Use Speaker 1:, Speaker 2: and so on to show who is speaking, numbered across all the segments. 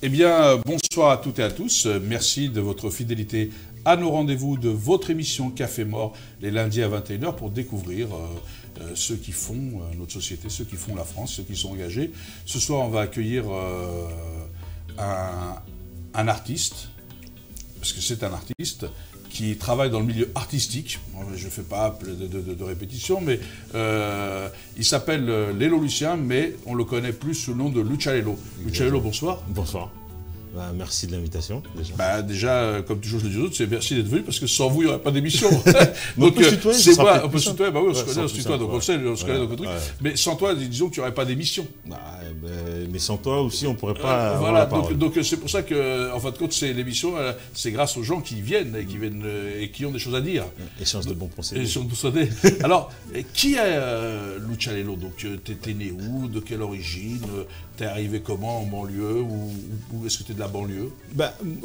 Speaker 1: Eh bien, bonsoir à toutes et à tous. Merci de votre fidélité à nos rendez-vous de votre émission Café Mort, les lundis à 21h, pour découvrir ceux qui font notre société, ceux qui font la France, ceux qui sont engagés. Ce soir, on va accueillir un artiste, parce que c'est un artiste, qui travaille dans le milieu artistique. Je ne fais pas de répétition, mais il s'appelle Lelo Lucien, mais on le connaît plus sous le nom de Lucha Lelo. Lucha Lelo, bonsoir.
Speaker 2: Bonsoir. Bah, merci de l'invitation, déjà.
Speaker 1: Bah, déjà, comme toujours je le dis aux autres, c'est merci d'être venu, parce que sans vous, il n'y aurait pas d'émission.
Speaker 2: Donc,
Speaker 1: c'est moi, on peut se tutoyer, bah oui, on se connaît, on se tutoie, donc on le sait, on se connaît dans le truc.
Speaker 2: Ouais.
Speaker 1: Mais sans toi, disons qu'il n'y aurait pas d'émission.
Speaker 2: Mais sans toi aussi, on ne pourrait pas.
Speaker 1: Voilà, donc c'est pour ça que, en fin de compte, c'est l'émission, c'est grâce aux gens qui viennent et qui ont des choses à dire.
Speaker 2: Échange de bons procédés.
Speaker 1: Alors, qui est Lucha Lelo? Donc, t'es né où? De quelle origine? T'es arrivé comment, en banlieue? Ou est-ce que t'es de la banlieue?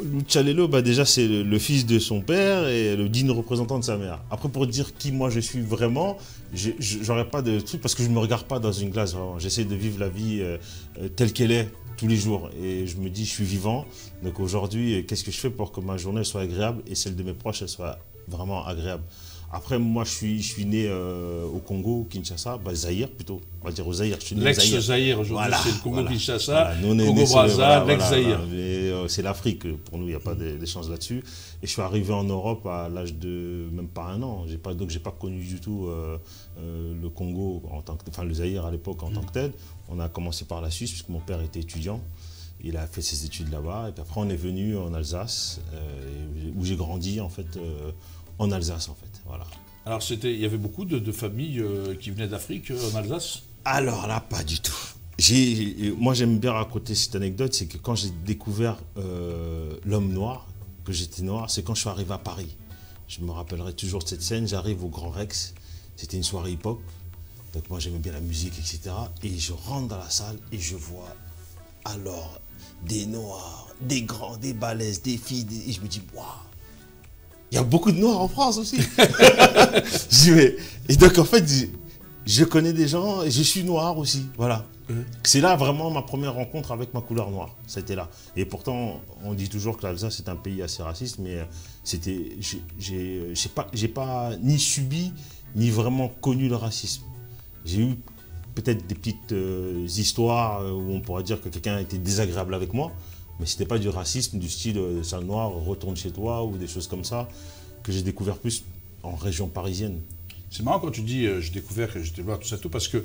Speaker 2: Lucha Lelo, déjà, c'est le fils de son père et le digne représentant de sa mère. Après, pour dire qui moi je suis vraiment, j'aurais pas de truc parce que je me regarde pas dans une glace, vraiment. J'essaie de vivre la vie telle qu'elle est tous les jours. Et je me dis, je suis vivant. Donc aujourd'hui, qu'est-ce que je fais pour que ma journée soit agréable et celle de mes proches, elle soit vraiment agréable? Après, moi, je suis né au Congo, Kinshasa, Zaïre plutôt. On va dire au Zaïre.
Speaker 1: L'ex-Zaïre, aujourd'hui, c'est le Congo-Kinshasa,
Speaker 2: voilà.
Speaker 1: Congo-Brazza, l'ex-Zaïre.
Speaker 2: C'est l'Afrique, pour nous, il n'y a pas d'échange là-dessus. Et je suis arrivé en Europe à l'âge de même pas 1 an. Donc, je n'ai pas connu du tout le Congo, le Zaïre à l'époque en tant que tel. On a commencé par la Suisse, puisque mon père était étudiant. Il a fait ses études là-bas. Et puis après, on est venu en Alsace, où j'ai grandi, en fait, en Alsace, en fait. Voilà.
Speaker 1: Alors, il y avait beaucoup de familles qui venaient d'Afrique en Alsace?
Speaker 2: Alors là, pas du tout. Moi, j'aime bien raconter cette anecdote, c'est que quand j'ai découvert l'homme noir, que j'étais noir, c'est quand je suis arrivé à Paris. Je me rappellerai toujours de cette scène. J'arrive au Grand Rex, c'était une soirée hip-hop. Donc moi, j'aimais bien la musique, etc. Et je rentre dans la salle et je vois alors des noirs, des grands, des balèzes, des filles. Et je me dis, waouh! Il y a beaucoup de noirs en France aussi. Et donc en fait, je connais des gens et je suis noir aussi. Voilà. C'est là vraiment ma première rencontre avec ma couleur noire. C'était là. Et pourtant, on dit toujours que l'Alsace est un pays assez raciste, mais j'ai pas ni subi ni vraiment connu le racisme. J'ai eu peut-être des petites histoires où on pourrait dire que quelqu'un a été désagréable avec moi. Mais ce n'était pas du racisme du style sale noir, retourne chez toi ou des choses comme ça que j'ai découvert plus en région parisienne.
Speaker 1: C'est marrant quand tu dis j'ai découvert que j'étais noir, tout ça, tout, parce que,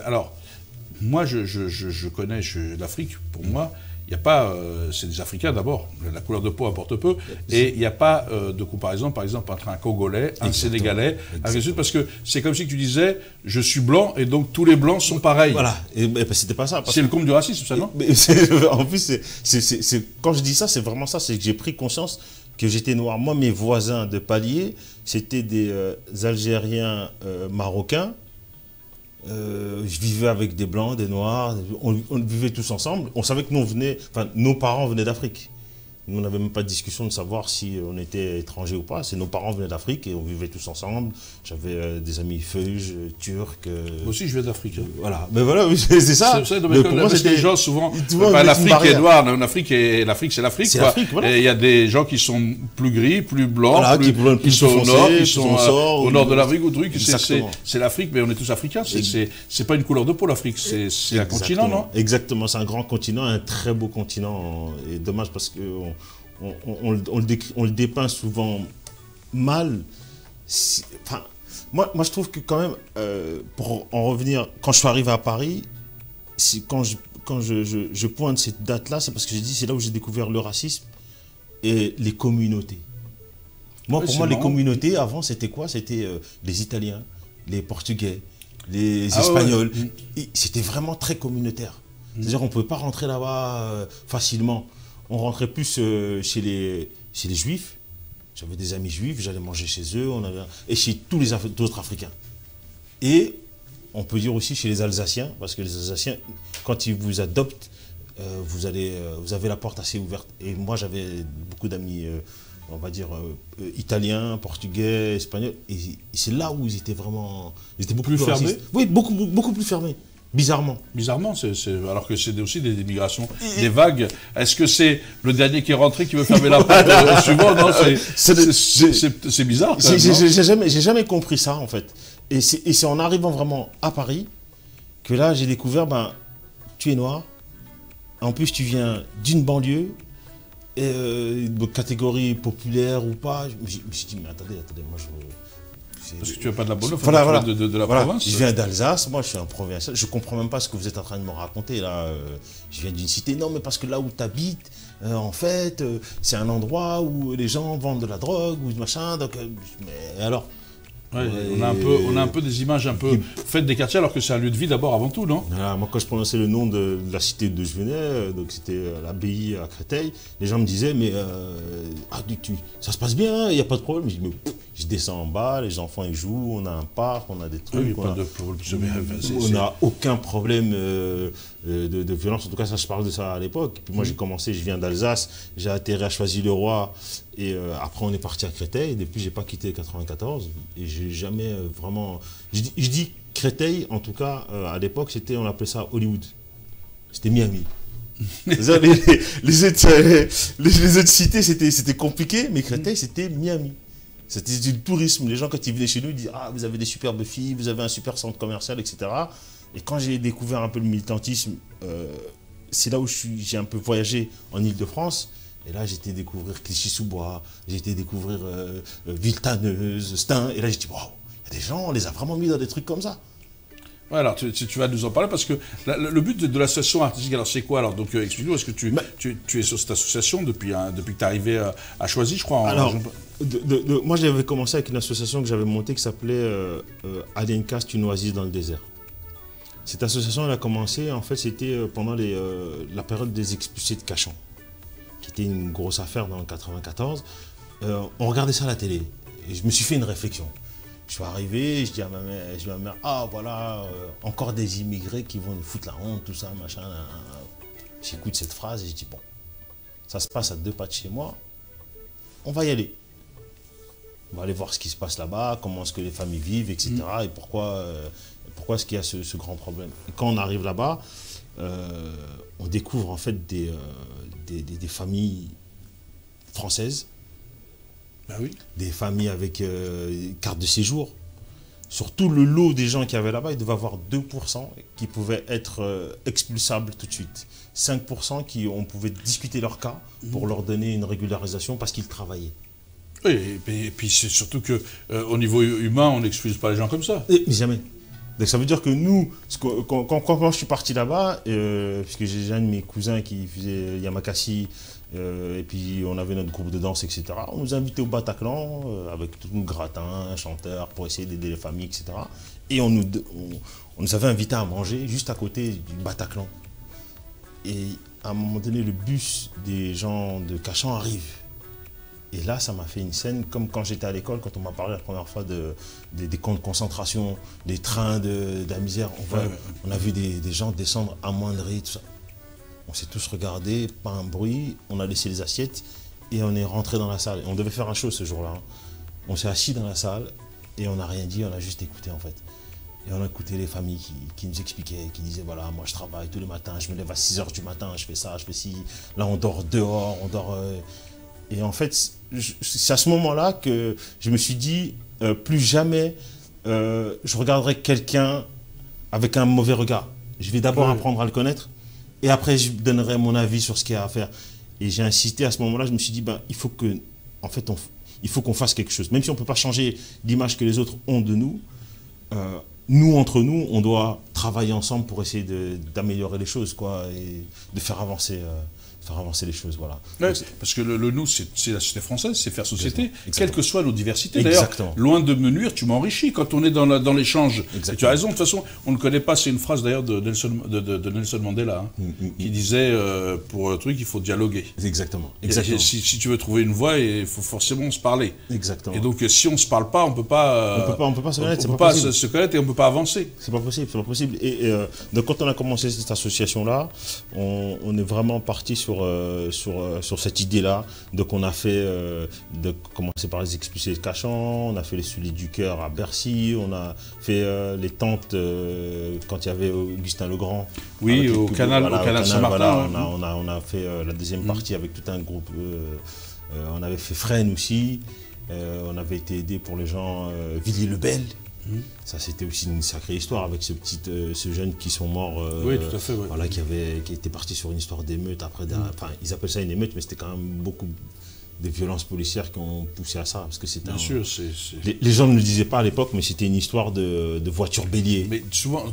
Speaker 1: alors, moi je connais l'Afrique, pour moi, il n'y a pas, c'est des Africains d'abord, la couleur de peau importe peu, et il n'y a pas de comparaison, par exemple, entre un Congolais, un Sénégalais, un Sud, parce que c'est comme si tu disais, je suis blanc, et donc tous les blancs sont pareils.
Speaker 2: Voilà, et c'était pas ça.
Speaker 1: C'est le comble du racisme, ça, non?
Speaker 2: En plus, quand je dis ça, c'est vraiment ça, c'est que j'ai pris conscience que j'étais noir. Moi, mes voisins de palier, c'était des Algériens marocains. Je vivais avec des blancs, des noirs, on vivait tous ensemble. On savait que nos parents venaient d'Afrique. Nous, on n'avait même pas de discussion de savoir si on était étrangers ou pas. C'est nos parents venaient d'Afrique et on vivait tous ensemble. J'avais des amis feuges, turcs.
Speaker 1: Moi aussi, je viens d'Afrique.
Speaker 2: Voilà, mais voilà, c'est ça.
Speaker 1: Pour moi, c'était les gens souvent. L'Afrique est noire, l'Afrique, c'est l'Afrique.
Speaker 2: C'est l'Afrique, voilà.
Speaker 1: Et il y a des gens qui sont plus gris, plus blancs,
Speaker 2: voilà,
Speaker 1: qui sont au nord, qui sont au nord de
Speaker 2: la
Speaker 1: l'Afrique ou truc. C'est l'Afrique, mais on est tous africains. C'est pas une couleur de peau, l'Afrique. C'est un continent, non?
Speaker 2: Exactement, c'est un grand continent, un très beau continent. Et dommage parce que on le dépeint souvent mal. Moi, je trouve que quand même, pour en revenir, quand je suis arrivé à Paris, quand je pointe cette date-là, c'est parce que j'ai dit c'est là où j'ai découvert le racisme et les communautés. Moi, pour moi, les communautés, avant, c'était quoi? C'était les Italiens, les Portugais, les Espagnols. Ouais. C'était vraiment très communautaire. C'est-à-dire qu'on ne pouvait pas rentrer là-bas facilement. On rentrait plus chez les Juifs. J'avais des amis juifs, j'allais manger chez eux, et chez tous les autres Africains. Et on peut dire aussi chez les Alsaciens, parce que les Alsaciens, quand ils vous adoptent, vous avez la porte assez ouverte. Et moi, j'avais beaucoup d'amis, on va dire, italiens, portugais, espagnols, et c'est là où ils étaient beaucoup plus
Speaker 1: fermés.
Speaker 2: Oui, beaucoup plus fermés. Bizarrement.
Speaker 1: Bizarrement, alors que c'est aussi des migrations, des vagues. Est-ce que c'est le dernier qui est rentré qui veut fermer la porte au suivant? Non, c'est bizarre.
Speaker 2: J'ai jamais compris ça, en fait. Et c'est en arrivant vraiment à Paris que là, j'ai découvert, tu es noir. En plus, tu viens d'une banlieue, de catégorie populaire ou pas. Je me suis dit, mais attendez, moi je...
Speaker 1: Parce que tu n'as pas de la banlieue,
Speaker 2: voilà.
Speaker 1: de la province.
Speaker 2: Je viens d'Alsace, moi je suis un provincial, je ne comprends même pas ce que vous êtes en train de me raconter là. Je viens d'une cité, non mais parce que là où tu habites, en fait, c'est un endroit où les gens vendent de la drogue ou du machin, donc... mais alors...
Speaker 1: Ouais, on a un peu des images un peu faites des quartiers alors que c'est un lieu de vie d'abord avant tout, non?
Speaker 2: Voilà, moi quand je prononçais le nom de la cité d'où je venais, donc c'était l'abbaye à Créteil, les gens me disaient mais ça se passe bien, il n'y a pas de problème. Je dis mais je descends en bas, les enfants ils jouent, on a un parc, on a des trucs, on n'a aucun problème de violence, en tout cas ça je parle de ça à l'époque. Puis moi j'ai commencé, je viens d'Alsace, j'ai atterri à Choisy-le-Roi et après on est parti à Créteil et depuis j'ai pas quitté 94 et j'ai jamais vraiment... Je dis Créteil, en tout cas, à l'époque, on appelait ça Hollywood. C'était Miami. les autres cités, c'était compliqué, mais Créteil, c'était Miami. C'était du tourisme. Les gens, quand ils venaient chez nous, ils disaient « Ah, vous avez des superbes filles, vous avez un super centre commercial, etc. » Et quand j'ai découvert un peu le militantisme, c'est là où j'ai un peu voyagé en Île-de-France. Et là, j'ai été découvrir Clichy-sous-Bois, j'ai été découvrir Villetaneuse, Stein. Et là, j'ai dit, waouh, il y a des gens, on les a vraiment mis dans des trucs comme ça.
Speaker 1: Ouais, alors tu vas nous en parler parce que le but de l'association artistique, alors c'est quoi? Alors, donc explique-nous, est-ce que tu es sur cette association depuis que tu es arrivé à Choisy, je crois?
Speaker 2: Moi, j'avais commencé avec une association que j'avais montée qui s'appelait Adencast, une oasis dans le désert. Cette association, elle a commencé, en fait, c'était pendant la période des expulsés de Cachan, qui était une grosse affaire dans le 94, on regardait ça à la télé. Et je me suis fait une réflexion. Je suis arrivé, je dis à ma mère, ah voilà, encore des immigrés qui vont nous foutre la honte, tout ça, machin. J'écoute cette phrase et je dis, bon, ça se passe à 2 pas de chez moi, on va y aller. On va aller voir ce qui se passe là-bas, comment est-ce que les familles vivent, etc. Et pourquoi est-ce qu'il y a ce grand problème. Et quand on arrive là-bas, on découvre en fait des familles françaises, des familles avec carte de séjour. Sur tout le lot des gens qui avaient là-bas, il devait y avoir 2% qui pouvaient être expulsables tout de suite. 5% on pouvait discuter leur cas pour leur donner une régularisation parce qu'ils travaillaient.
Speaker 1: Oui, et puis c'est surtout qu'au niveau humain, on n'excuse pas les gens comme ça.
Speaker 2: Mais jamais. Donc ça veut dire que nous, quand je suis parti là-bas, puisque j'ai un de mes cousins qui faisait Yamakasi, et puis on avait notre groupe de danse, etc. On nous invitait au Bataclan, avec tout le gratin, un chanteur, pour essayer d'aider les familles, etc. Et on nous avait invités à manger juste à côté du Bataclan. Et à un moment donné, le bus des gens de Cachan arrive. Et là, ça m'a fait une scène comme quand j'étais à l'école, quand on m'a parlé la première fois des camps de concentration, des trains de la misère. On a vu des gens descendre amoindris, tout ça. On s'est tous regardés, pas un bruit, on a laissé les assiettes et on est rentré dans la salle. On devait faire un show ce jour-là. On s'est assis dans la salle et on n'a rien dit, on a juste écouté en fait. Et on a écouté les familles qui nous expliquaient, qui disaient voilà, moi je travaille tous les matins, je me lève à 6 h du matin, je fais ça, je fais ci. Là on dort dehors, on dort... Et en fait, c'est à ce moment-là que je me suis dit, plus jamais je regarderai quelqu'un avec un mauvais regard. Je vais d'abord apprendre à le connaître et après je donnerai mon avis sur ce qu'il y a à faire. Et j'ai insisté à ce moment-là, je me suis dit, il faut qu'on fasse quelque chose. Même si on ne peut pas changer l'image que les autres ont de nous, nous, entre nous, on doit travailler ensemble pour essayer d'améliorer les choses, quoi, et de faire avancer les choses, voilà.
Speaker 1: Ouais, parce que le nous, c'est la société française, c'est faire société,
Speaker 2: Exactement.
Speaker 1: quelles que soient nos diversités. D'ailleurs, loin de me nuire, tu m'enrichis quand on est dans l'échange. Et tu as raison, de toute façon, on ne connaît pas, c'est une phrase d'ailleurs de Nelson Mandela, qui disait, pour un truc, il faut dialoguer.
Speaker 2: Exactement.
Speaker 1: Si tu veux trouver une voie, il faut forcément se parler.
Speaker 2: Exactement.
Speaker 1: Et donc, si on ne se parle pas, on ne peut pas...
Speaker 2: on peut pas se connaître,
Speaker 1: on peut pas se connaître et on ne peut pas avancer.
Speaker 2: C'est pas possible, c'est pas possible. Et donc, quand on a commencé cette association-là, on est vraiment parti sur sur cette idée-là. Donc on a fait, de commencer par les expulsés de Cachan, on a fait les Souliers du Cœur à Bercy, on a fait les tentes quand il y avait Augustin Legrand.
Speaker 1: Oui, au canal Saint-Martin.
Speaker 2: Voilà, on a fait la deuxième partie avec tout un groupe. On avait fait Fresnes aussi. On avait été aidé pour les gens Villiers-le-Bel. Ça, c'était aussi une sacrée histoire avec ce jeune qui sont morts.
Speaker 1: Oui, tout à fait. Ouais.
Speaker 2: Voilà, qui était parti sur une histoire d'émeute après. Enfin, ils appellent ça une émeute, mais c'était quand même beaucoup de violences policières qui ont poussé à ça. Parce que c'était.
Speaker 1: Bien sûr,
Speaker 2: les gens ne le disaient pas à l'époque, mais c'était une histoire de voiture bélier.
Speaker 1: Mais souvent,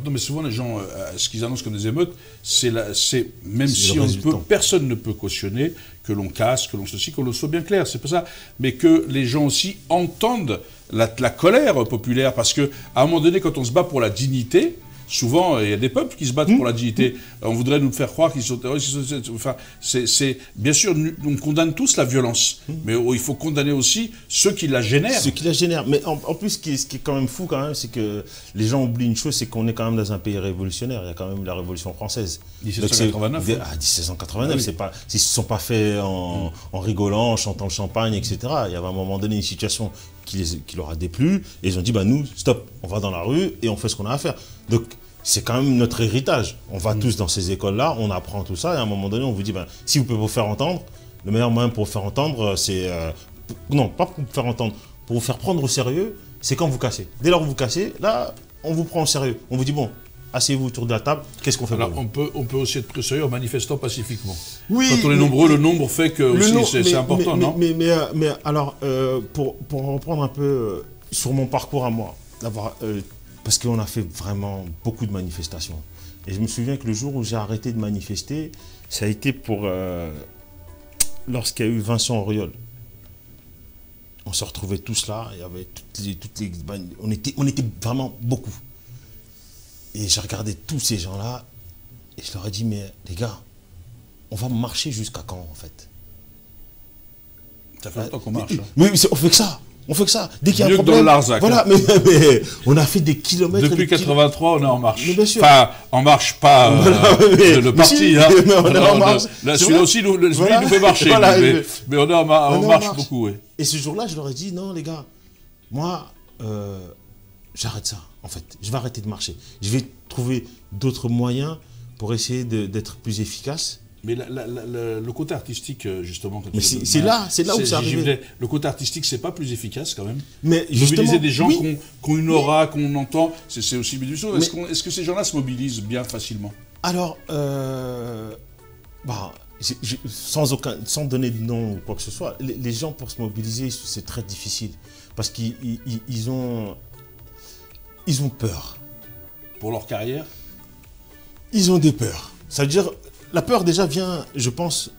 Speaker 1: les gens, ce qu'ils annoncent comme des émeutes, même si personne ne peut cautionner que l'on casse, que l'on ceci, qu'on le soit bien clair, c'est pas ça. Mais que les gens aussi entendent la colère populaire, parce qu'à un moment donné, quand on se bat pour la dignité, souvent, il y a des peuples qui se battent pour la dignité. On voudrait nous faire croire qu'ils sont terroristes. Enfin, bien sûr, on condamne tous la violence, mais il faut condamner aussi ceux qui la génèrent.
Speaker 2: Ceux qui la génèrent. Mais en plus, ce qui est quand même fou, quand même, c'est que les gens oublient une chose, c'est qu'on est quand même dans un pays révolutionnaire. Il y a quand même la Révolution française.
Speaker 1: 1789.
Speaker 2: 1789,
Speaker 1: oui.
Speaker 2: ils ne se sont pas faits en rigolant, en chantant le champagne, etc. Il y avait à un moment donné une situation qui leur a déplu, et ils ont dit, bah, nous, stop, on va dans la rue et on fait ce qu'on a à faire. Donc, c'est quand même notre héritage. On va tous dans ces écoles-là, on apprend tout ça, et à un moment donné, on vous dit, ben, si vous pouvez vous faire entendre, le meilleur moyen pour vous faire entendre, c'est... non, pas pour vous faire entendre, pour vous faire prendre au sérieux, c'est quand vous cassez. Dès lors que vous cassez, là, on vous prend au sérieux. On vous dit, bon, asseyez-vous autour de la table, qu'est-ce qu'on fait?
Speaker 1: Alors, on peut aussi être pris au sérieux en manifestant pacifiquement.
Speaker 2: Oui,
Speaker 1: quand on est nombreux, le nombre fait que c'est important, non?
Speaker 2: Mais alors, pour reprendre un peu sur mon parcours à moi, parce qu'on a fait vraiment beaucoup de manifestations. Et je me souviens que le jour où j'ai arrêté de manifester, ça a été lorsqu'il y a eu Vincent Auriol. On se retrouvait tous là, il y avait on était vraiment beaucoup. Et j'ai regardé tous ces gens-là, et je leur ai dit, mais les gars, on va marcher jusqu'à quand, en fait?
Speaker 1: Ça fait longtemps qu'on marche.
Speaker 2: Mais on fait que ça. On fait que ça. Dès qu'il y a un problème.
Speaker 1: Dans le Larzac.
Speaker 2: Voilà, mais on a fait des kilomètres.
Speaker 1: Depuis 83, on est en marche.
Speaker 2: Mais bien sûr.
Speaker 1: Enfin, en marche pas le parti. Hein.
Speaker 2: Mais on est en marche.
Speaker 1: Celui-là aussi, nous fait marcher.
Speaker 2: Voilà,
Speaker 1: mais on marche beaucoup, oui.
Speaker 2: Et ce jour-là, je leur ai dit, non, les gars, moi, j'arrête ça, en fait. Je vais arrêter de marcher. Je vais trouver d'autres moyens pour essayer d'être plus efficace.
Speaker 1: Mais le côté artistique, justement...
Speaker 2: Mais c'est là où ça arrive.
Speaker 1: Le côté artistique, c'est pas plus efficace, quand même?
Speaker 2: Mais
Speaker 1: mobiliser des gens qui ont une aura, qu'on entend, c'est aussi bien du tout. Est-ce que ces gens-là se mobilisent bien facilement?
Speaker 2: Alors, sans donner de nom ou quoi que ce soit, les gens, pour se mobiliser, c'est très difficile. Parce qu'ils ont peur.
Speaker 1: Pour leur carrière?
Speaker 2: Ils ont des peurs. C'est-à-dire... La peur déjà vient, je pense,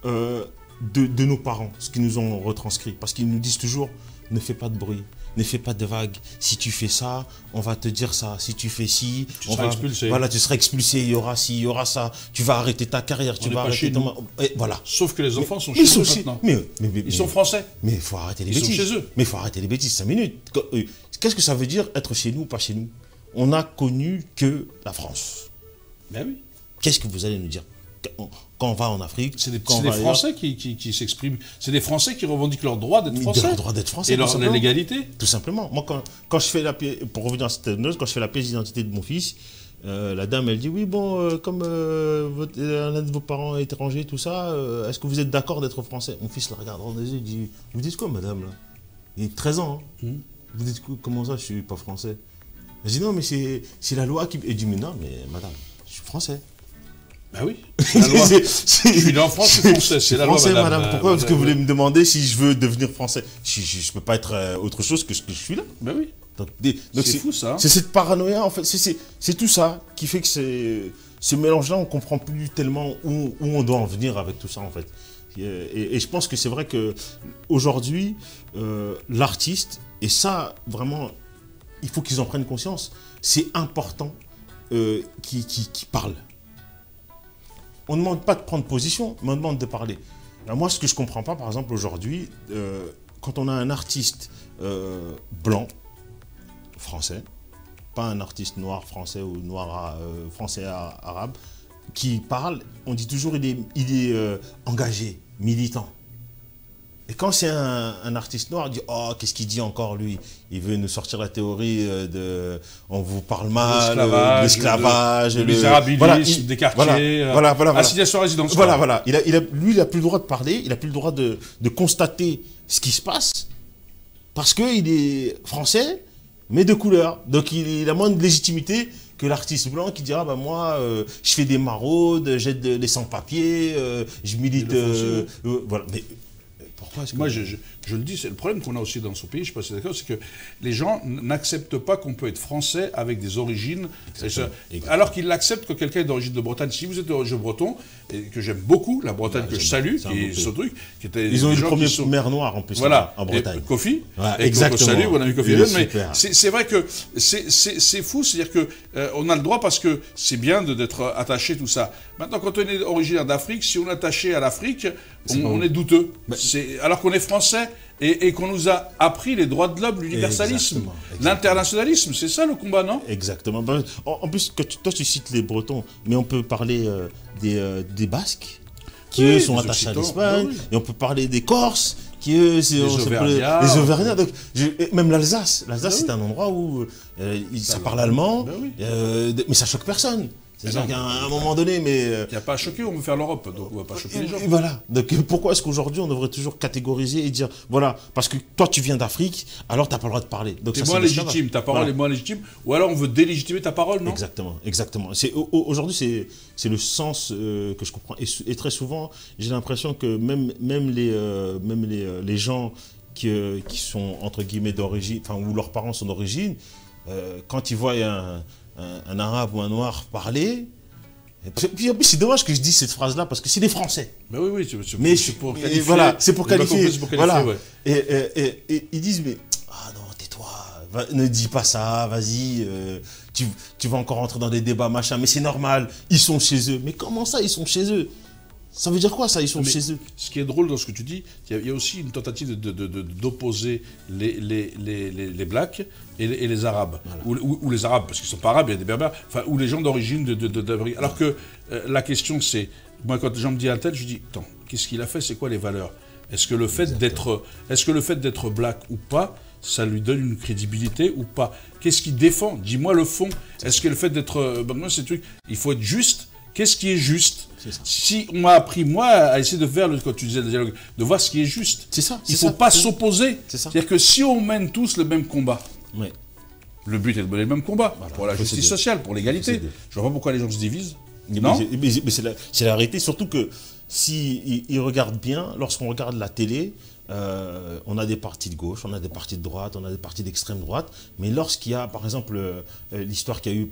Speaker 2: de nos parents, ce qu'ils nous ont retranscrit. Parce qu'ils nous disent toujours, ne fais pas de bruit, ne fais pas de vagues. Si tu fais ça, on va te dire ça. Si tu fais ci,
Speaker 1: tu seras expulsé.
Speaker 2: Voilà, tu seras expulsé, il y aura ci, il y aura ça. Tu vas arrêter ta carrière, tu vas arrêter ton... Et voilà.
Speaker 1: Sauf que les enfants sont chez eux maintenant. Ils sont français.
Speaker 2: Mais il faut arrêter les bêtises.
Speaker 1: Ils sont chez eux.
Speaker 2: Mais il faut arrêter les bêtises, 5 minutes. Qu'est-ce que ça veut dire être chez nous ou pas chez nous? On n'a connu que la France.
Speaker 1: Ben oui.
Speaker 2: Qu'est-ce que vous allez nous dire quand on va en Afrique?
Speaker 1: C'est des Français qui s'expriment. C'est des Français qui revendiquent leur droit d'être Français.
Speaker 2: Leur droit d'être Français.
Speaker 1: Et leur légalité.
Speaker 2: Tout simplement. Moi, quand je fais la pièce, pour revenir à cette anecdote, quand je fais la pièce d'identité de mon fils, la dame, elle dit, oui, bon, comme l'un de vos parents est étranger, tout ça, est-ce que vous êtes d'accord d'être Français? Mon fils la regarde dans les yeux, il dit, vous dites quoi, madame, là? Il a 13 ans. Hein. Vous dites quoi, comment ça, je suis pas français? Elle dit, non, mais c'est la loi qui... Il dit, mais non, mais madame, je suis français.
Speaker 1: Ben oui, la loi. Je suis né en France, je suis français, c'est la loi,
Speaker 2: madame. Pourquoi? Parce que vous voulez me demander si je veux devenir français. Je ne peux pas être autre chose que ce que je suis là.
Speaker 1: Ben oui.
Speaker 2: Donc
Speaker 1: c'est fou, ça.
Speaker 2: C'est cette paranoïa, en fait. C'est tout ça qui fait que ce mélange-là, on ne comprend plus tellement où on doit en venir avec tout ça, en fait. Et je pense que c'est vrai qu'aujourd'hui, l'artiste, et ça, vraiment, il faut qu'ils en prennent conscience, c'est important qu'ils parlent. On ne demande pas de prendre position, mais on demande de parler. Alors moi, ce que je ne comprends pas, par exemple, aujourd'hui, quand on a un artiste blanc, français, pas un artiste noir français ou noir français arabe, qui parle, on dit toujours il est engagé, militant. Et quand c'est un artiste noir, on dit « Oh, qu'est-ce qu'il dit encore, lui? Il veut nous sortir la théorie de... On vous parle mal, de l'esclavage,
Speaker 1: de misérabilisme,
Speaker 2: voilà,
Speaker 1: des quartiers, assignation à résidence.
Speaker 2: Voilà. Lui, il n'a plus le droit de parler, il n'a plus le droit de constater ce qui se passe, parce qu'il est français, mais de couleur. Donc, il a moins de légitimité que l'artiste blanc qui dira bah moi je fais des maraudes, j'aide les sans-papiers, je milite voilà. Mais pourquoi est-ce que
Speaker 1: moi je le dis, c'est le problème qu'on a aussi dans ce pays, je ne sais pas si c'est d'accord, c'est que les gens n'acceptent pas qu'on peut être français avec des origines, alors qu'ils l'acceptent que quelqu'un est d'origine de Bretagne. Si vous êtes d'origine breton, et que j'aime beaucoup, la Bretagne que je salue, qui est ce truc, qui était
Speaker 2: ils ont eu le premier maire noir en plus en Bretagne.
Speaker 1: Kofi,
Speaker 2: exactement.
Speaker 1: Salue, mon ami Kofi, mais c'est vrai que c'est fou, c'est-à-dire que on a le droit parce que c'est bien d'être attaché tout ça. Maintenant, quand on est originaire d'Afrique, si on est attaché à l'Afrique, on est douteux. Alors qu'on est français et qu'on nous a appris les droits de l'homme, l'universalisme, l'internationalisme, c'est ça le combat, non?
Speaker 2: Exactement. En plus, toi tu cites les Bretons, mais on peut parler des Basques, qui eux sont attachés à l'Espagne, et on peut parler des Corses, qui eux, c'est les Auvergnats. Donc, même l'Alsace, c'est un endroit où ça parle allemand, mais ça choque personne. C'est-à-dire qu'à un moment donné, mais...
Speaker 1: Il n'y a pas à choquer, on veut faire l'Europe, donc on ne va pas choquer les gens.
Speaker 2: Voilà. Donc pourquoi est-ce qu'aujourd'hui, on devrait toujours catégoriser et dire, voilà, parce que toi, tu viens d'Afrique, alors tu n'as pas le droit de parler.
Speaker 1: C'est moins légitime, ta parole est moins légitime, ou alors on veut délégitimer ta parole, non?
Speaker 2: Exactement. Aujourd'hui, c'est le sens que je comprends. Et très souvent, j'ai l'impression que même les gens qui sont, entre guillemets, d'origine, enfin, où leurs parents sont d'origine, quand ils voient un arabe ou un noir parler. Puis en plus, c'est dommage que je dise cette phrase-là parce que c'est des Français.
Speaker 1: Ben oui,
Speaker 2: c'est pour qualifier. Voilà, c'est pour qualifier. Voilà. Ouais. Et ils disent mais ah non, tais-toi, ne dis pas ça, vas-y, tu vas encore rentrer dans des débats machin. Mais c'est normal, ils sont chez eux. Mais comment ça, ils sont chez eux? Ça veut dire quoi, ça, ils sont chez eux?
Speaker 1: Ce qui est drôle dans ce que tu dis, il y a aussi une tentative d'opposer les Blacks et les Arabes. Voilà. Ou les Arabes, parce qu'ils ne sont pas Arabes, il y a des Berbères, enfin, ou les gens d'origine d'Afrique. Alors que la question, c'est, moi, quand les gens me disent un tel, je dis, attends, qu'est-ce qu'il a fait, c'est quoi les valeurs? Est-ce que le fait d'être black ou pas, ça lui donne une crédibilité ou pas? Qu'est-ce qu'il défend? Dis-moi le fond. Est-ce que le fait d'être... moi, c'est truc, il faut être juste. Qu'est-ce qui est juste? Si on m'a appris, moi, à essayer de faire, quand tu disais le dialogue, de voir ce qui est juste.
Speaker 2: C'est ça.
Speaker 1: Il ne faut pas s'opposer. C'est-à-dire que si on mène tous le même combat, le but est de mener le même combat, pour la justice sociale, pour l'égalité. Je ne vois pas pourquoi les gens se divisent. Non.
Speaker 2: Mais c'est la réalité, surtout que si ils regardent bien, lorsqu'on regarde la télé, on a des partis de gauche, on a des partis de droite, on a des partis d'extrême droite, mais lorsqu'il y a, par exemple, l'histoire qu'il y a eu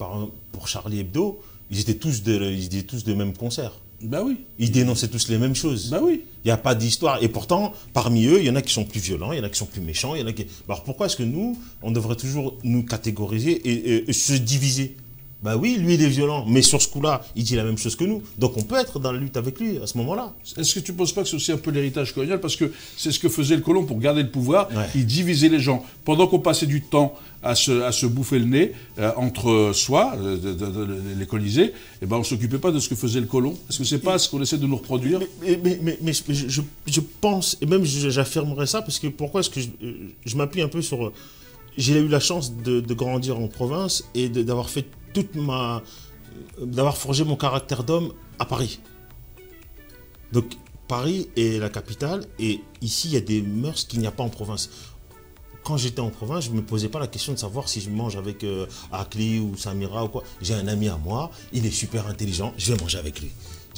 Speaker 2: pour Charlie Hebdo, ils étaient tous de même concert.
Speaker 1: Ben oui.
Speaker 2: Ils dénonçaient tous les mêmes choses.
Speaker 1: Ben oui.
Speaker 2: Il n'y a pas d'histoire. Et pourtant, parmi eux, il y en a qui sont plus violents, il y en a qui sont plus méchants, il y en a qui... Alors pourquoi est-ce que nous, on devrait toujours nous catégoriser et se diviser? Bah oui, lui il est violent, mais sur ce coup-là, il dit la même chose que nous. Donc on peut être dans la lutte avec lui à ce moment-là.
Speaker 1: Est-ce que tu ne penses pas que c'est aussi un peu l'héritage colonial? Parce que c'est ce que faisait le colon pour garder le pouvoir. Il divisait les gens. Pendant qu'on passait du temps à se bouffer le nez entre soi, les colonisés, eh ben on ne s'occupait pas de ce que faisait le colon. Est-ce que c'est pas ce qu'on essaie de nous reproduire?
Speaker 2: Mais je pense, et même j'affirmerais ça, parce que pourquoi est-ce que je m'appuie un peu sur... J'ai eu la chance de grandir en province et d'avoir fait d'avoir forgé mon caractère d'homme à Paris. Donc Paris est la capitale et ici il y a des mœurs qu'il n'y a pas en province. Quand j'étais en province, je ne me posais pas la question de savoir si je mange avec Akli ou Samira ou quoi. J'ai un ami à moi, il est super intelligent, je vais manger avec lui.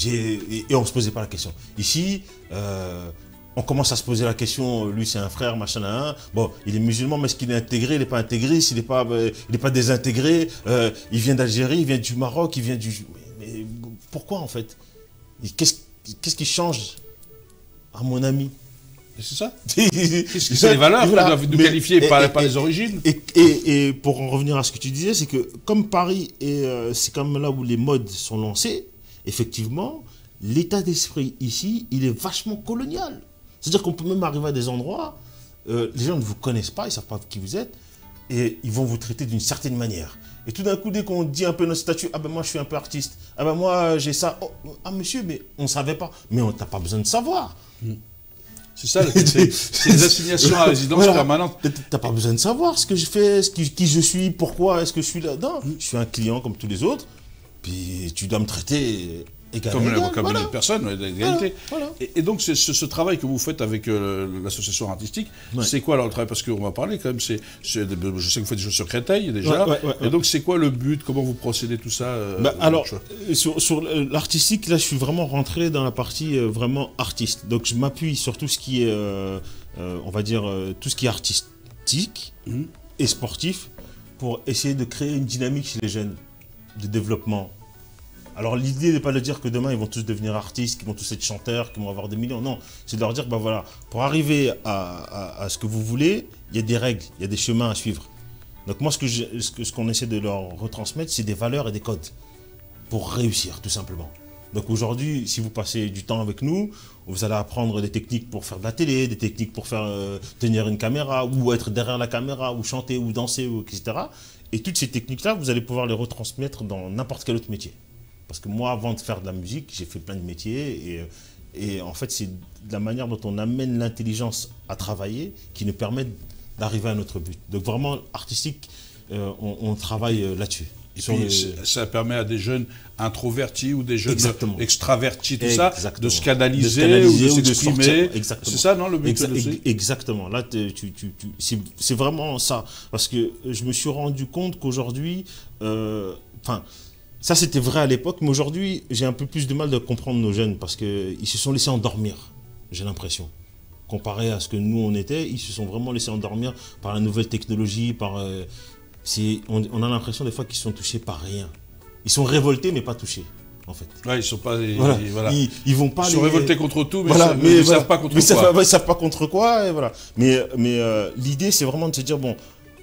Speaker 2: Et on ne se posait pas la question. Ici, on commence à se poser la question, lui c'est un frère, machin, bon, il est musulman, mais est-ce qu'il est intégré, il n'est pas intégré, s'il n'est pas désintégré, il vient d'Algérie, il vient du Maroc, il vient du... Mais pourquoi en fait? Qu'est-ce qui change à mon ami?
Speaker 1: C'est ça. C'est les valeurs qui doivent nous qualifier par les origines.
Speaker 2: Et pour en revenir à ce que tu disais, c'est que comme Paris, c'est comme là où les modes sont lancées, effectivement, l'état d'esprit ici, il est vachement colonial. C'est-à-dire qu'on peut même arriver à des endroits, les gens ne vous connaissent pas, ils ne savent pas qui vous êtes, et ils vont vous traiter d'une certaine manière. Et tout d'un coup, dès qu'on dit un peu notre statut, ah ben moi je suis un peu artiste, ah ben moi j'ai ça, oh, ah monsieur, mais on ne savait pas. Mais on n'a pas besoin de savoir.
Speaker 1: C'est ça, c'est des assignations à résidence permanente.
Speaker 2: Tu n'as pas besoin de savoir ce que je fais, qui je suis, pourquoi est-ce que je suis là. Non, je suis un client comme tous les autres, puis tu dois me traiter
Speaker 1: comme
Speaker 2: voilà.
Speaker 1: une personne, d'égalité.
Speaker 2: Voilà.
Speaker 1: Et donc, ce travail que vous faites avec l'association artistique, c'est quoi alors le travail? Parce qu'on va parler quand même, je sais que vous faites des choses sur Créteil déjà. Et donc, c'est quoi le but? Comment vous procédez tout ça
Speaker 2: alors, sur l'artistique, là, je suis vraiment rentré dans la partie vraiment artiste. Donc, je m'appuie sur tout ce qui est, on va dire, tout ce qui est artistique et sportif pour essayer de créer une dynamique chez les jeunes de développement. Alors l'idée n'est pas de dire que demain ils vont tous devenir artistes, qu'ils vont tous être chanteurs, qu'ils vont avoir des millions. Non, c'est de leur dire, ben voilà, pour arriver à ce que vous voulez, il y a des règles, il y a des chemins à suivre. Donc moi, ce qu'on essaie de leur retransmettre, c'est des valeurs et des codes pour réussir, tout simplement. Donc aujourd'hui, si vous passez du temps avec nous, vous allez apprendre des techniques pour faire de la télé, des techniques pour faire tenir une caméra, ou être derrière la caméra, ou chanter, ou danser, etc. Et toutes ces techniques-là, vous allez pouvoir les retransmettre dans n'importe quel autre métier. Parce que moi, avant de faire de la musique, j'ai fait plein de métiers et en fait, c'est la manière dont on amène l'intelligence à travailler qui nous permet d'arriver à notre but. Donc vraiment, artistique, on travaille là-dessus.
Speaker 1: Et puis, ça permet à des jeunes introvertis ou des jeunes extravertis, tout ça, de se canaliser ou de s'exprimer. C'est ça, non, le but
Speaker 2: Exactement. Là, c'est vraiment ça. Parce que je me suis rendu compte qu'aujourd'hui, ça, c'était vrai à l'époque, mais aujourd'hui, j'ai un peu plus de mal de comprendre nos jeunes parce qu'ils se sont laissés endormir, j'ai l'impression. Comparé à ce que nous, on était, ils se sont vraiment laissés endormir par la nouvelle technologie, on a l'impression des fois qu'ils sont touchés par rien. Ils sont révoltés, mais pas touchés, en fait.
Speaker 1: Ouais, ils sont pas...
Speaker 2: Voilà. Ils vont pas...
Speaker 1: Ils sont révoltés contre tout, mais ils ne savent pas contre quoi.
Speaker 2: Ils ne savent pas contre quoi, et voilà. Mais l'idée, c'est vraiment de se dire, bon,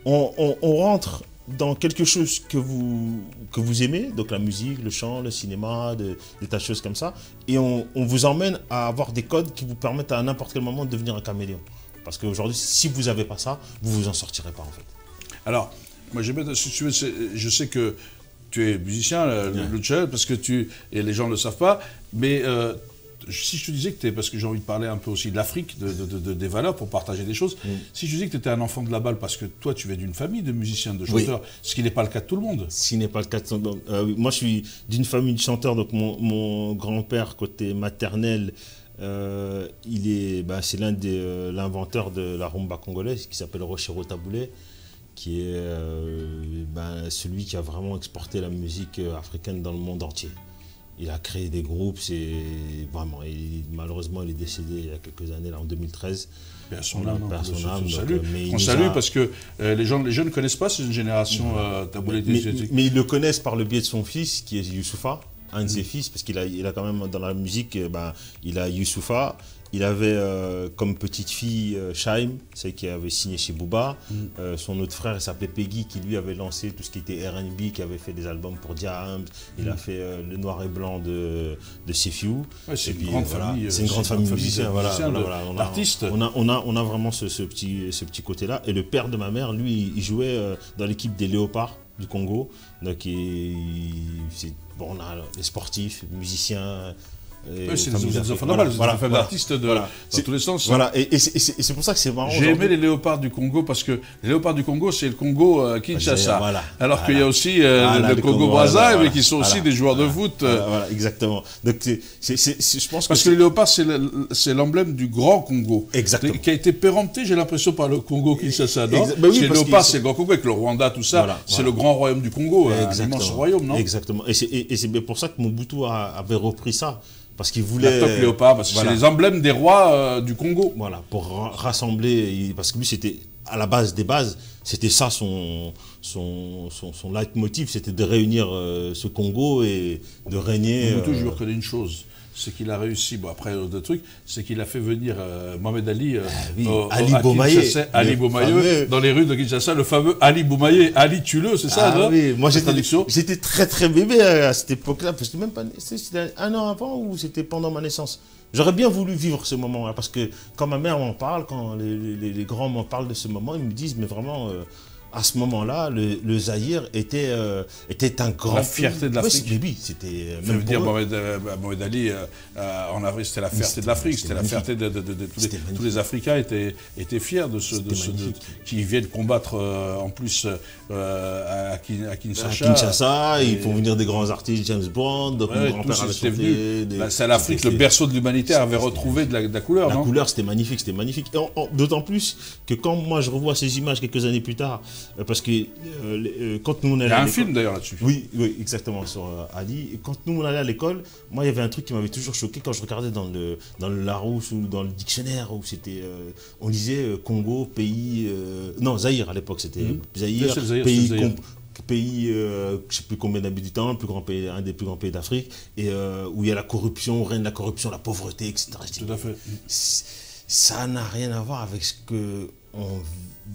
Speaker 2: on rentre dans quelque chose que vous aimez, donc la musique, le chant, le cinéma, des tas de choses comme ça, et on vous emmène à avoir des codes qui vous permettent à n'importe quel moment de devenir un caméléon. Parce qu'aujourd'hui, si vous n'avez pas ça, vous ne vous en sortirez pas en fait.
Speaker 1: Alors, moi je sais que tu es musicien, le challenge, parce que et les gens ne le savent pas, mais si je te disais que tu es, parce que j'ai envie de parler un peu aussi de l'Afrique, des valeurs, pour partager des choses, si je te disais que tu étais un enfant de la balle, parce que toi tu viens d'une famille de musiciens, de chanteurs, ce qui n'est pas le cas de tout le monde. Ce qui
Speaker 2: n'est pas le cas de tout le monde. Moi je suis d'une famille de chanteurs, donc mon grand-père côté maternel, c'est l'inventeur de la rumba congolaise qui s'appelle Rochero Taboulé, qui est celui qui a vraiment exporté la musique africaine dans le monde entier. Il a créé des groupes, malheureusement il est décédé il y a quelques années, là, en 2013.
Speaker 1: On salue parce que les jeunes ne connaissent pas cette génération Taboulé.
Speaker 2: Mais ils le connaissent par le biais de son fils, qui est Youssoufa, un de ses fils, parce qu'il a quand même dans la musique, il a Youssoufa. Il avait comme petite fille Shaim, celle qui avait signé chez Booba. Son autre frère s'appelait Peggy, qui lui avait lancé tout ce qui était R&B, qui avait fait des albums pour Diams. Il a fait le noir et blanc de Sefiou.
Speaker 1: Ouais, c'est une grande famille.
Speaker 2: C'est une grande famille musicienne.
Speaker 1: D'artistes.
Speaker 2: On a vraiment ce petit côté-là. Et le père de ma mère, lui, il jouait dans l'équipe des Léopards du Congo. Donc, on a les sportifs, les musiciens.
Speaker 1: C'est des enfants normaux, c'est des familles d'artistes dans tous les sens.
Speaker 2: Voilà, et c'est pour ça que c'est marrant.
Speaker 1: J'ai aimé les léopards du Congo parce que les léopards du Congo, c'est le Congo Kinshasa. Alors qu'il y a aussi le Congo Brazza, mais qui sont aussi des joueurs de foot.
Speaker 2: Voilà, exactement. Donc, je pense
Speaker 1: parce que les léopards, c'est l'emblème du grand Congo.
Speaker 2: Exactement.
Speaker 1: Qui a été pérempté, j'ai l'impression, par le Congo Kinshasa. Les léopards, c'est le grand Congo, avec le Rwanda, tout ça. C'est le grand royaume du Congo, un immense royaume, non?
Speaker 2: Exactement. Et c'est pour ça que Mobutu avait repris ça. Parce qu'il voulait...
Speaker 1: La toque léopard, parce que c'est les emblèmes des rois du Congo.
Speaker 2: Voilà, pour rassembler, parce que lui, c'était à la base des bases, c'était ça son leitmotiv, c'était de réunir ce Congo et de régner...
Speaker 1: Je reconnais une chose, c'est qu'il a réussi, après d'autres trucs, c'est qu'il a fait venir Mohamed Ali,
Speaker 2: Ali Boumaye,
Speaker 1: dans les rues de Kinshasa, le fameux Ali Boumaye, Ali tue-le, c'est ça, non?
Speaker 2: Oui, moi j'étais très bébé à cette époque-là, parce que même pas, c'était un an avant ou c'était pendant ma naissance. J'aurais bien voulu vivre ce moment-là, parce que quand ma mère m'en parle, quand les grands m'en parlent de ce moment, ils me disent, mais vraiment, à ce moment-là, le Zaïre était un grand...
Speaker 1: La fierté de l'Afrique.
Speaker 2: Oui, oui, c'était...
Speaker 1: Je veux dire, Mohamed Ali, en Afrique, c'était la fierté de l'Afrique, c'était la fierté de tous les Africains étaient fiers de ceux qui viennent combattre en plus à Kinshasa.
Speaker 2: À Kinshasa, ils font venir des grands artistes, James Bond, donc mon grand-père avait chanté.
Speaker 1: C'est l'Afrique, le berceau de l'humanité, avait retrouvé de la couleur, non?
Speaker 2: La couleur, c'était magnifique, c'était magnifique. D'autant plus que quand moi je revois ces images quelques années plus tard, parce que quand nous on allait...
Speaker 1: Il y a un film d'ailleurs là-dessus.
Speaker 2: Oui, oui, exactement, sur Ali. Et quand nous on allait à l'école, moi il y avait un truc qui m'avait toujours choqué quand je regardais dans le Larousse ou dans le dictionnaire, où c'était... on lisait Congo, pays... non, Zaïre à l'époque, c'était Zaïre, pays, je ne sais plus combien d'habitants, un des plus grands pays d'Afrique, et où il y a la corruption, règne la corruption, la pauvreté, etc.
Speaker 1: Tout à fait.
Speaker 2: Ça n'a rien à voir avec ce qu'on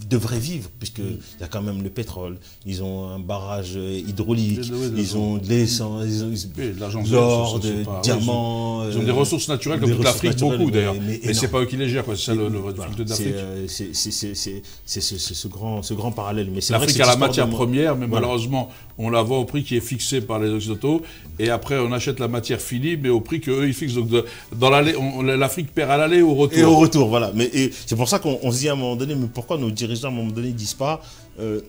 Speaker 2: devrait vivre, puisqu'il y a quand même le pétrole, ils ont un barrage hydraulique, ils ont de l'essence, ils ont de l'or, de diamants.
Speaker 1: Ils ont des ressources naturelles comme toute l'Afrique, beaucoup d'ailleurs. Mais c'est pas eux qui les gèrent, c'est ça le difficulté d'Afrique.
Speaker 2: C'est ce grand parallèle.
Speaker 1: L'Afrique a la matière première, mais malheureusement, on la vend au prix qui est fixé par les Occidentaux, et après on achète la matière finie, mais au prix qu'eux ils fixent. Donc l'Afrique perd à l'aller ou au retour.
Speaker 2: Et au retour, voilà. Mais c'est pour ça qu'on se dit à un moment donné, mais pourquoi nos dirigeants à un moment donné ne disent pas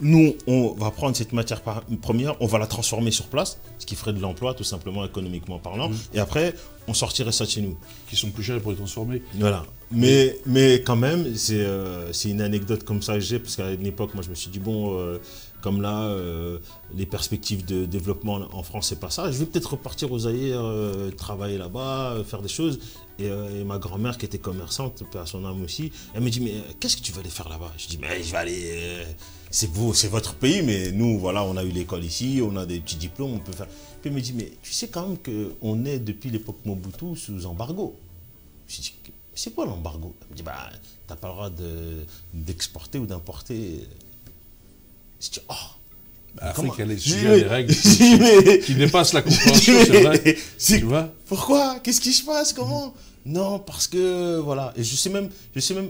Speaker 2: nous on va prendre cette matière première, on va la transformer sur place, ce qui ferait de l'emploi tout simplement économiquement parlant, et après on sortirait ça de chez nous.
Speaker 1: Qui sont plus chers pour les transformer.
Speaker 2: Voilà. Mais quand même, c'est une anecdote comme ça que j'ai, parce qu'à une époque, moi je me suis dit, bon, comme là, les perspectives de développement en France, c'est pas ça. Je vais peut-être repartir aux Zaïre, travailler là-bas, faire des choses. Et ma grand-mère, qui était commerçante, paix à son âme aussi, elle me dit, mais qu'est-ce que tu vas aller faire là-bas? Je dis, mais je vais aller... c'est votre pays, mais nous, voilà, on a eu l'école ici, on a des petits diplômes, on peut faire... Puis elle me dit, mais tu sais quand même qu'on est, depuis l'époque Mobutu, sous embargo. Je dis, c'est quoi l'embargo? Elle me dit, bah, t'as pas le droit d'exporter ou d'importer. Je dis, oh.
Speaker 1: L'Afrique, elle est sujet à des règles qui dépassent la compréhension, c'est vrai. Tu vois?
Speaker 2: Pourquoi? Qu'est-ce qui se passe? Comment? Non, parce que, voilà. Et je sais même,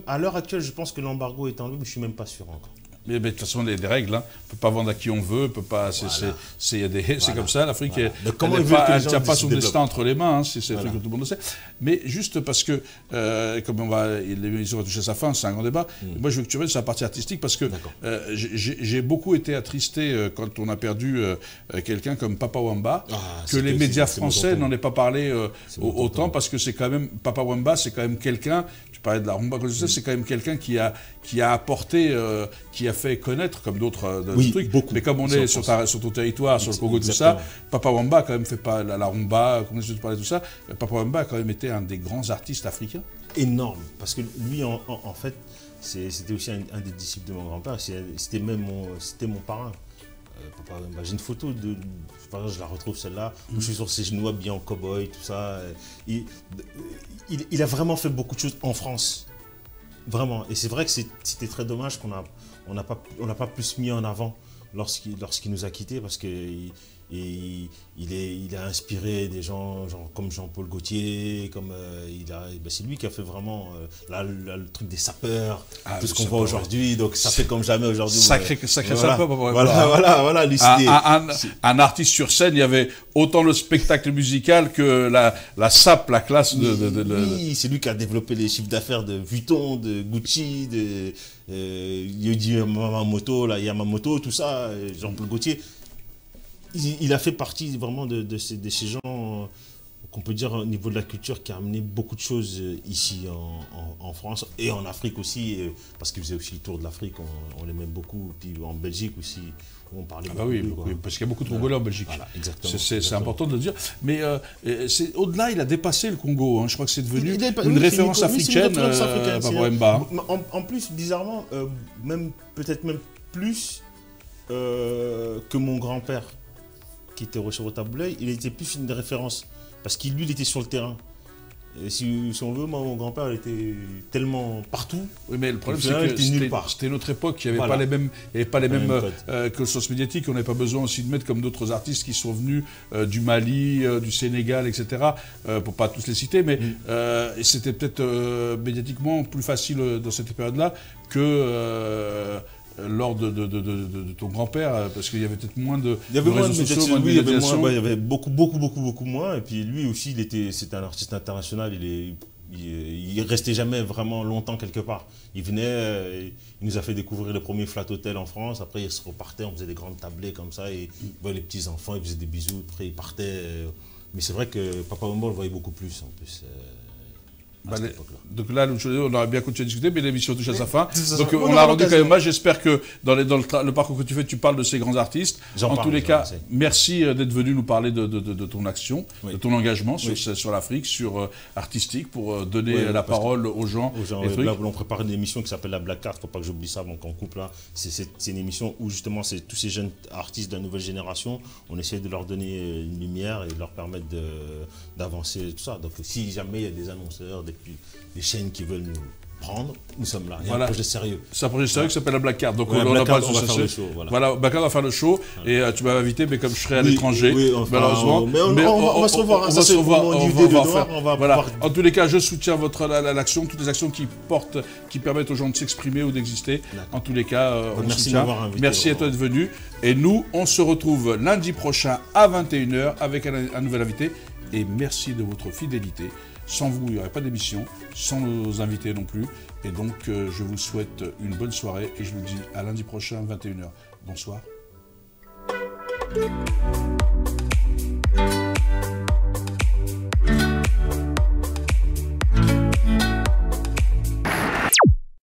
Speaker 2: à l'heure actuelle, je pense que l'embargo est enlevé, mais je suis même pas sûr encore.
Speaker 1: Mais de toute façon, il y a des règles. Hein. On ne peut pas vendre à qui on veut. C'est comme ça. L'Afrique, elle ne tient pas son destin entre les mains. C'est un truc que tout le monde le sait. Mais juste parce que, comme l'émission va toucher à sa fin, c'est un grand débat. Moi, je veux que tu reviennes sur la partie artistique parce que j'ai beaucoup été attristé quand on a perdu quelqu'un comme Papa Wemba, que les médias français n'en aient pas parlé autant, parce que c'est quand même, Papa Wemba, c'est quand même quelqu'un, tu parlais de la rumba, c'est quand même quelqu'un qui a apporté, qui a fait connaître, comme d'autres trucs, beaucoup. Mais comme on est sur ton territoire, sur le Congo, tout ça, Papa Wemba a quand même fait pas la rumba, comme je te parlais de tout ça, Papa Wemba a quand même été un des grands artistes africains.
Speaker 2: Énorme, parce que lui, en fait, c'était aussi un des disciples de mon grand-père, c'était mon parrain. Papa Wemba, j'ai une photo je la retrouve celle-là, où je suis sur ses genoux habillé en cow-boy, tout ça. Il a vraiment fait beaucoup de choses en France. Vraiment. Et c'est vrai que c'était très dommage qu'on n'a pas plus mis en avant lorsqu'il nous a quittés, parce qu'il a inspiré des gens comme Jean-Paul Gaultier, c'est lui qui a fait vraiment le truc des sapeurs, tout ce qu'on voit aujourd'hui, donc ça fait comme jamais aujourd'hui.
Speaker 1: Sacré sapeur.
Speaker 2: Voilà.
Speaker 1: Un artiste sur scène, il y avait autant le spectacle musical que la sape, la classe de...
Speaker 2: Oui, c'est lui qui a développé les chiffres d'affaires de Vuitton, de Gucci, de Yamamoto, tout ça, Jean-Paul Gaultier. Il a fait partie vraiment de ces gens qu'on peut dire au niveau de la culture qui a amené beaucoup de choses ici en France et en Afrique aussi, parce qu'il faisait aussi le tour de l'Afrique, on l'aimait beaucoup, puis en Belgique aussi, où on parlait beaucoup.
Speaker 1: Oui, parce qu'il y a beaucoup de Congolais en Belgique. Voilà, c'est important de le dire. Mais au-delà, il a dépassé le Congo. Hein. Je crois que c'est devenu une référence africaine, Papa Wemba.
Speaker 2: En plus, bizarrement, peut-être même plus que mon grand-père, qui était Rocher Taboulay, il était plus une référence, parce qu'il lui, il était sur le terrain. Et si on veut, moi, mon grand-père, il était tellement partout.
Speaker 1: Oui, mais le problème, c'est que c'était une autre époque, il n'y avait pas les mêmes consciences médiatiques, on n'avait pas besoin aussi de mettre comme d'autres artistes qui sont venus du Mali, du Sénégal, etc., pour pas tous les citer, mais c'était peut-être médiatiquement plus facile dans cette période-là que lors de ton grand-père, parce qu'il y avait peut-être moins de
Speaker 2: Il y avait moins de
Speaker 1: réseaux sociaux,
Speaker 2: médiatisation,
Speaker 1: moins de
Speaker 2: oui, il y avait
Speaker 1: médiatisation.
Speaker 2: il y avait beaucoup moins. Et puis lui aussi, c'était un artiste international. Il restait jamais vraiment longtemps quelque part. Il venait, il nous a fait découvrir le premier flat hotel en France. Après, il se repartait, on faisait des grandes tablées comme ça. Et il voyait les petits enfants, il faisait des bisous. Après, il partait. Mais c'est vrai que Papa Wemba, on le voyait beaucoup plus en plus. À cette époque-là.
Speaker 1: Donc là, on aurait bien continué à discuter, mais l'émission touche à sa fin.
Speaker 2: C'est ça.
Speaker 1: Donc
Speaker 2: On
Speaker 1: on
Speaker 2: aura
Speaker 1: a rendu quand
Speaker 2: l'occasion.
Speaker 1: même hommage. J'espère que dans le parcours que tu fais, tu parles de ces grands artistes. En tous les cas, merci d'être venu nous parler de ton action,
Speaker 2: Oui.
Speaker 1: de ton engagement
Speaker 2: Oui.
Speaker 1: sur l'Afrique, sur artistique, pour donner
Speaker 2: Oui,
Speaker 1: la
Speaker 2: parce que-
Speaker 1: parole aux gens. et trucs.
Speaker 2: Là, on prépare une émission qui s'appelle La Black Card, faut pas que j'oublie ça, donc en couple là. C'est une émission où justement c'est tous ces jeunes artistes de la nouvelle génération, on essaie de leur donner une lumière et de leur permettre d'avancer et tout ça. Donc si jamais il y a des annonceurs, des chaînes qui veulent nous prendre, nous sommes là. Il y a
Speaker 1: Voilà.
Speaker 2: un projet sérieux.
Speaker 1: C'est un projet sérieux qui s'appelle la Black Card. Donc
Speaker 2: Ouais,
Speaker 1: on
Speaker 2: Black
Speaker 1: en parle
Speaker 2: Card,
Speaker 1: sur
Speaker 2: on va
Speaker 1: ce
Speaker 2: faire le
Speaker 1: site.
Speaker 2: show, voilà.
Speaker 1: Voilà, Black Card va faire le show. Et tu m'avais invité, mais comme je serai à
Speaker 2: Oui,
Speaker 1: l'étranger,
Speaker 2: oui, enfin,
Speaker 1: malheureusement.
Speaker 2: mais on va se revoir, hein,
Speaker 1: On
Speaker 2: ça,
Speaker 1: va se
Speaker 2: c'est
Speaker 1: revoir.
Speaker 2: pour mon
Speaker 1: On
Speaker 2: idée de
Speaker 1: va
Speaker 2: noir,
Speaker 1: faire.
Speaker 2: on va
Speaker 1: Voilà.
Speaker 2: pouvoir-
Speaker 1: En tous les cas, je soutiens l'action, toutes les actions qui permettent aux gens de s'exprimer ou d'exister. En tous les cas, on
Speaker 2: Merci de
Speaker 1: soutient.
Speaker 2: m'avoir invité,
Speaker 1: Merci à toi d'être venu. Et nous, on se retrouve lundi prochain à 21h avec un nouvel invité. Et merci de votre fidélité. Sans vous, il n'y aurait pas d'émission, sans nos invités non plus. Et donc, je vous souhaite une bonne soirée et je vous dis à lundi prochain, 21h. Bonsoir.